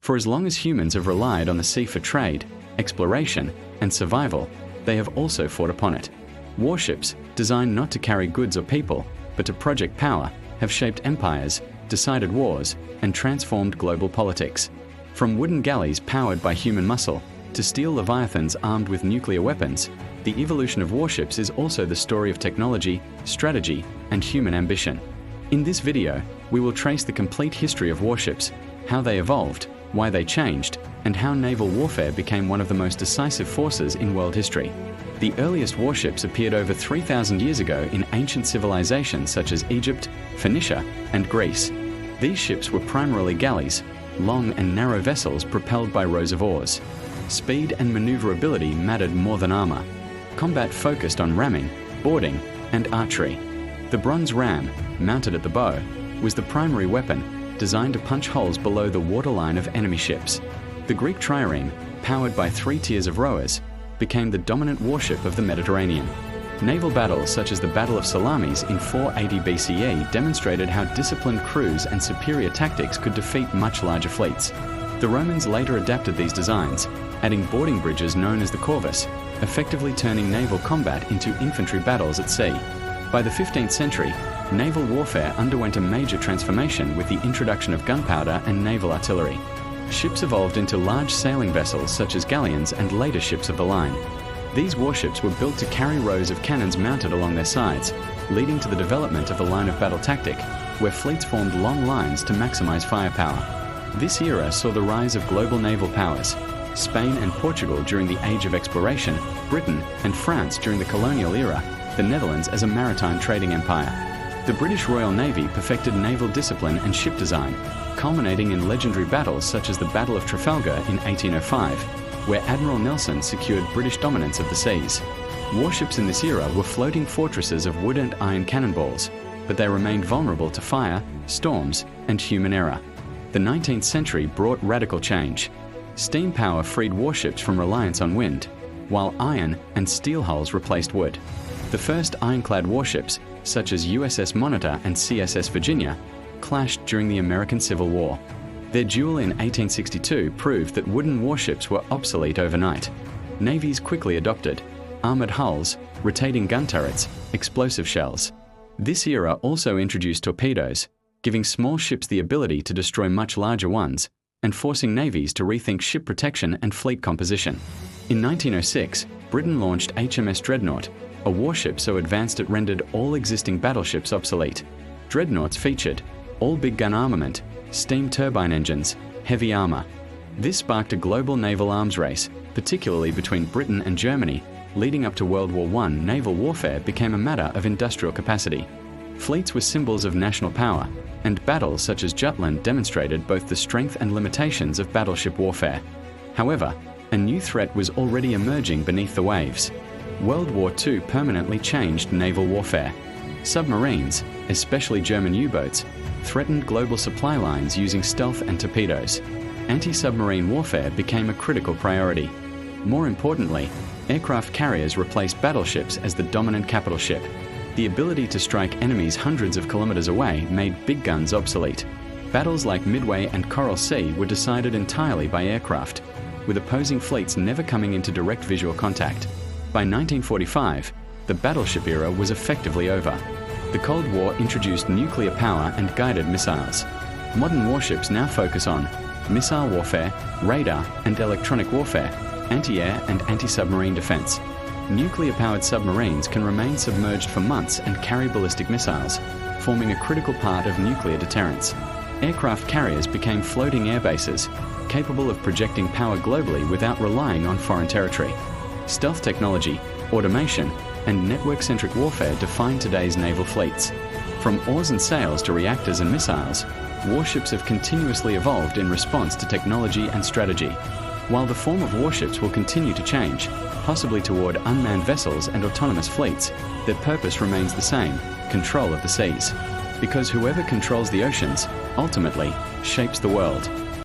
For as long as humans have relied on the sea for trade, exploration, and survival, they have also fought upon it. Warships, designed not to carry goods or people, but to project power, have shaped empires, decided wars, and transformed global politics. From wooden galleys powered by human muscle to steel leviathans armed with nuclear weapons, the evolution of warships is also the story of technology, strategy, and human ambition. In this video, we will trace the complete history of warships, how they evolved, why they changed, and how naval warfare became one of the most decisive forces in world history. The earliest warships appeared over 3,000 years ago in ancient civilizations such as Egypt, Phoenicia, and Greece. These ships were primarily galleys, long and narrow vessels propelled by rows of oars. Speed and maneuverability mattered more than armor. Combat focused on ramming, boarding, and archery. The bronze ram, mounted at the bow, was the primary weapon, designed to punch holes below the waterline of enemy ships. The Greek trireme, powered by 3 tiers of rowers, became the dominant warship of the Mediterranean. Naval battles such as the Battle of Salamis in 480 BCE demonstrated how disciplined crews and superior tactics could defeat much larger fleets. The Romans later adapted these designs, adding boarding bridges known as the corvus, effectively turning naval combat into infantry battles at sea. By the 15th century, naval warfare underwent a major transformation with the introduction of gunpowder and naval artillery. Ships evolved into large sailing vessels such as galleons and later ships of the line. These warships were built to carry rows of cannons mounted along their sides, leading to the development of the line of battle tactic, where fleets formed long lines to maximize firepower. This era saw the rise of global naval powers: Spain and Portugal during the Age of Exploration, Britain and France during the colonial era, the Netherlands as a maritime trading empire. The British Royal Navy perfected naval discipline and ship design, culminating in legendary battles such as the Battle of Trafalgar in 1805, where Admiral Nelson secured British dominance of the seas. Warships in this era were floating fortresses of wood and iron cannonballs, but they remained vulnerable to fire, storms, and human error. The 19th century brought radical change. Steam power freed warships from reliance on wind, while iron and steel hulls replaced wood. The first ironclad warships, such as USS Monitor and CSS Virginia, clashed during the American Civil War. Their duel in 1862 proved that wooden warships were obsolete overnight. Navies quickly adopted armored hulls, rotating gun turrets, explosive shells. This era also introduced torpedoes, giving small ships the ability to destroy much larger ones, and forcing navies to rethink ship protection and fleet composition. In 1906, Britain launched HMS Dreadnought, a warship so advanced it rendered all existing battleships obsolete. Dreadnoughts featured all big gun armament, steam turbine engines, heavy armor. This sparked a global naval arms race, particularly between Britain and Germany. Leading up to World War I, naval warfare became a matter of industrial capacity. Fleets were symbols of national power, and battles such as Jutland demonstrated both the strength and limitations of battleship warfare. However, a new threat was already emerging beneath the waves. World War II permanently changed naval warfare. Submarines, especially German U-boats, threatened global supply lines using stealth and torpedoes. Anti-submarine warfare became a critical priority. More importantly, aircraft carriers replaced battleships as the dominant capital ship. The ability to strike enemies hundreds of kilometers away made big guns obsolete. Battles like Midway and Coral Sea were decided entirely by aircraft, with opposing fleets never coming into direct visual contact. By 1945, the battleship era was effectively over. The Cold War introduced nuclear power and guided missiles. Modern warships now focus on missile warfare, radar and electronic warfare, anti-air and anti-submarine defense. Nuclear-powered submarines can remain submerged for months and carry ballistic missiles, forming a critical part of nuclear deterrence. Aircraft carriers became floating air bases, capable of projecting power globally without relying on foreign territory. Stealth technology, automation, and network-centric warfare define today's naval fleets. From oars and sails to reactors and missiles, warships have continuously evolved in response to technology and strategy. While the form of warships will continue to change, possibly toward unmanned vessels and autonomous fleets, their purpose remains the same: control of the seas. Because whoever controls the oceans, ultimately, shapes the world.